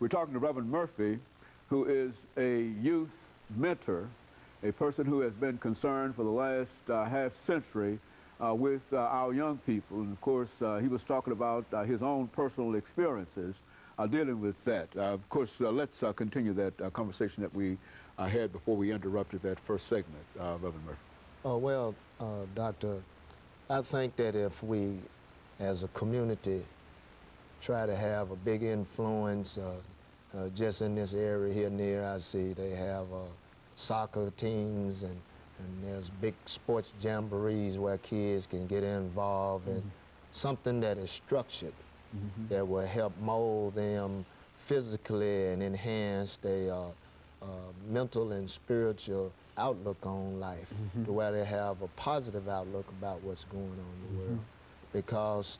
We're talking to Reverend Murphy, who is a youth mentor, a person who has been concerned for the last half century with our young people. And of course, he was talking about his own personal experiences dealing with that. Of course, let's continue that conversation that we had before we interrupted that first segment, Reverend Murphy. Oh, well, Doctor, I think that if we, as a community, try to have a big influence just in this area here near, I see they have soccer teams and there's big sports jamborees where kids can get involved in something that is structured that will help mold them physically and enhance their mental and spiritual outlook on life to where they have a positive outlook about what's going on in the world. Because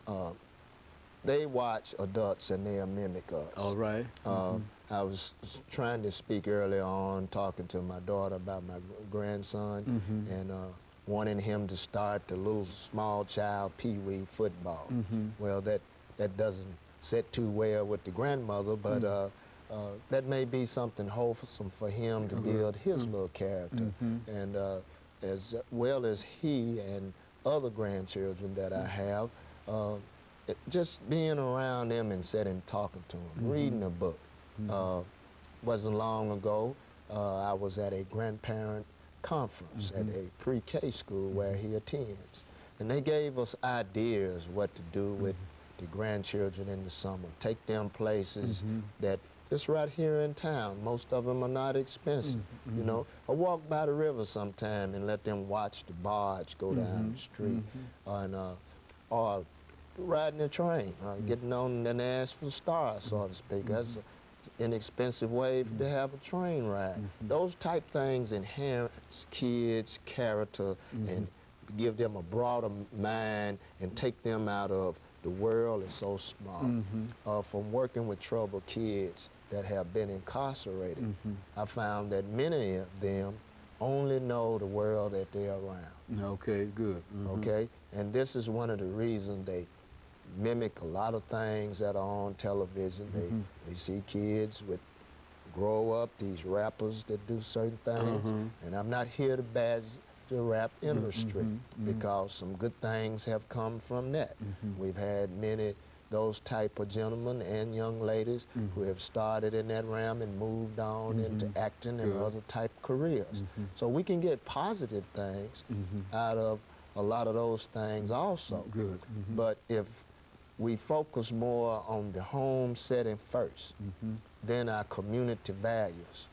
they watch adults and they'll mimic us. All right. I was trying to speak earlier on, talking to my daughter about my grandson and wanting him to start the little small child pee-wee football. Well, that doesn't sit too well with the grandmother, but that may be something wholesome for him to build his little character. And as well as he and other grandchildren that I have, just being around them and sitting talking to them, reading a book. Wasn't long ago, I was at a grandparent conference at a pre-K school where he attends. And they gave us ideas what to do with the grandchildren in the summer. Take them places that just right here in town. Most of them are not expensive, you know. Or walk by the river sometime and let them watch the barge go down the street. Or riding a train, getting on the Nashville Star, so to speak. That's an inexpensive way to have a train ride. Those type things enhance kids' character and give them a broader mind and take them out of the world is so small. From working with troubled kids that have been incarcerated, I found that many of them only know the world that they're around. Okay, good. Okay, and this is one of the reasons they mimic a lot of things that are on television. They see kids grow up, these rappers that do certain things, and I'm not here to bash the rap industry because some good things have come from that. We've had many those type of gentlemen and young ladies who have started in that realm and moved on into acting and other type careers. So we can get positive things out of a lot of those things also. But if we focus more on the home setting first, then our community values,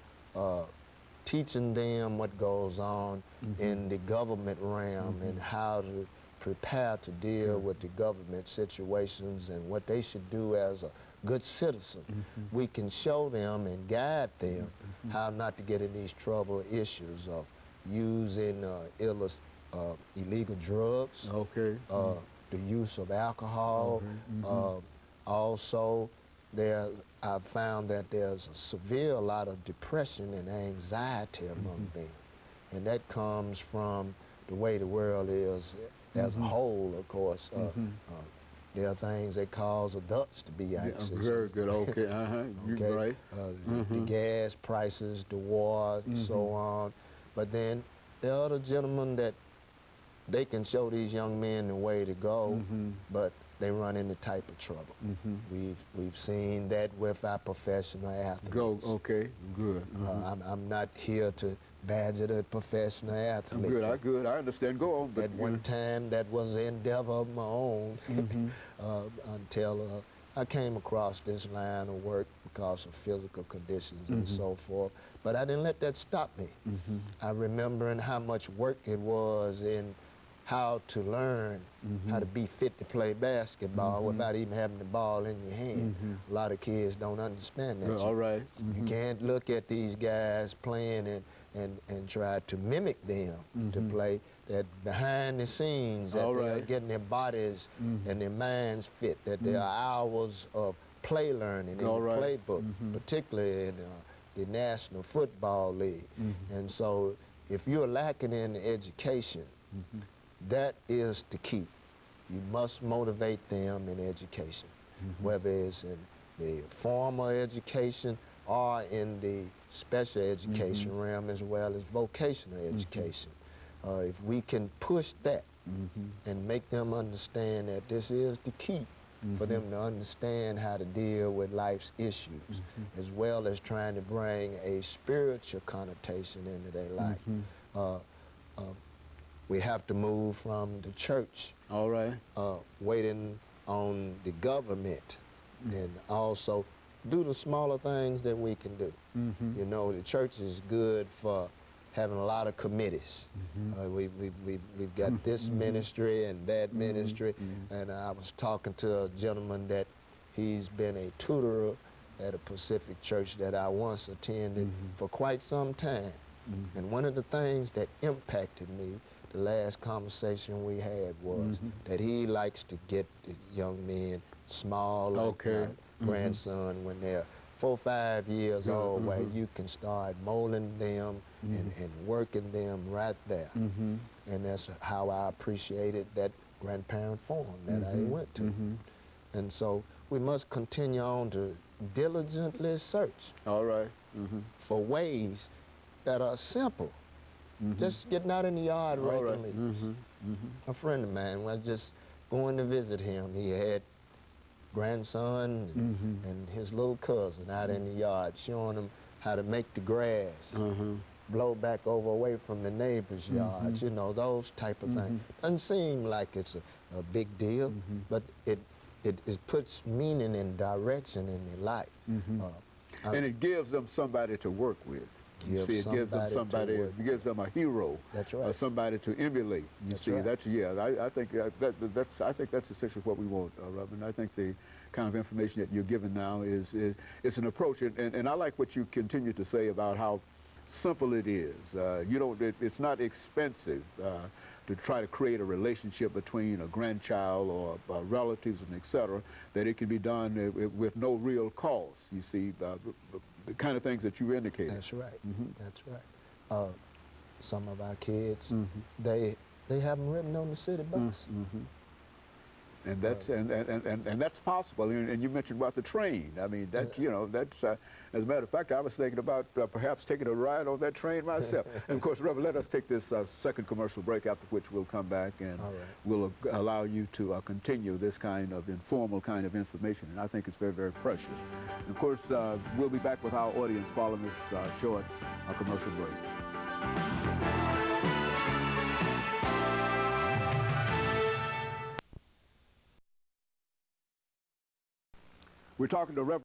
teaching them what goes on in the government realm and how to prepare to deal with the government situations and what they should do as a good citizen. We can show them and guide them how not to get in these trouble issues of using illegal drugs, the use of alcohol. Also, I've found that there's a lot of depression and anxiety among them. And that comes from the way the world is as a whole, of course. There are things that cause adults to be anxious. Very good, okay, okay? Right. The gas prices, the war, and so on. But then there are other gentlemen that they can show these young men the way to go, but they run into type of trouble. We've seen that with our professional athletes. Okay, good. I'm not here to badger the professional athlete. Good, I understand. Go on. At one time, that was an endeavor of my own until I came across this line of work because of physical conditions and so forth. But I didn't let that stop me. I remembering how much work it was in how to learn how to be fit to play basketball without even having the ball in your hand. A lot of kids don't understand that. All right. You can't look at these guys playing and try to mimic them to play. That behind the scenes, that they're getting their bodies and their minds fit, that there are hours of play learning in the playbook, particularly in the National Football League. And so if you're lacking in education, that is the key. You must motivate them in education, whether it's in the formal education or in the special education realm as well as vocational education. If we can push that and make them understand that this is the key for them to understand how to deal with life's issues, as well as trying to bring a spiritual connotation into their life. We have to move from the church, All right. waiting on the government, and also do the smaller things that we can do. You know, the church is good for having a lot of committees. We've got this ministry and that ministry, and I was talking to a gentleman that he's been a tutor at a Pacific church that I once attended for quite some time. And one of the things that impacted me, the last conversation we had, was that he likes to get the young men small, like my grandson, when they're 4 or 5 years old, where you can start molding them and working them right there. And that's how I appreciated that grandparent forum that I went to. And so we must continue on to diligently search All right. for ways that are simple. Just getting out in the yard raking leaves. A friend of mine was just going to visit him. He had grandson and his little cousin out in the yard, showing him how to make the grass blow back over away from the neighbor's yards, you know, those type of things. Doesn't seem like it's a big deal, but it puts meaning and direction in their life. And it gives them somebody to work with. You see, it gives them somebody, it gives them a hero, that's right, somebody to emulate. You that's see, right. that's, yeah, I think that's essentially what we want, Robin. I think the kind of information that you're giving now is it's an approach, and I like what you continue to say about how simple it is. You don't, it's not expensive to try to create a relationship between a grandchild or relatives and et cetera, that it can be done with no real cost. You see, the kind of things that you indicated. That's right. That's right. Some of our kids, they have them written on the city bus. And that's and that's possible. And you mentioned about the train. I mean, that's you know, that's as a matter of fact, I was thinking about perhaps taking a ride on that train myself. And of course, Reverend, let us take this second commercial break, after which we'll come back and we'll allow you to continue this kind of informal kind of information. And I think it's very, very precious. And of course, we'll be back with our audience following this short commercial break. We're talking to Reverend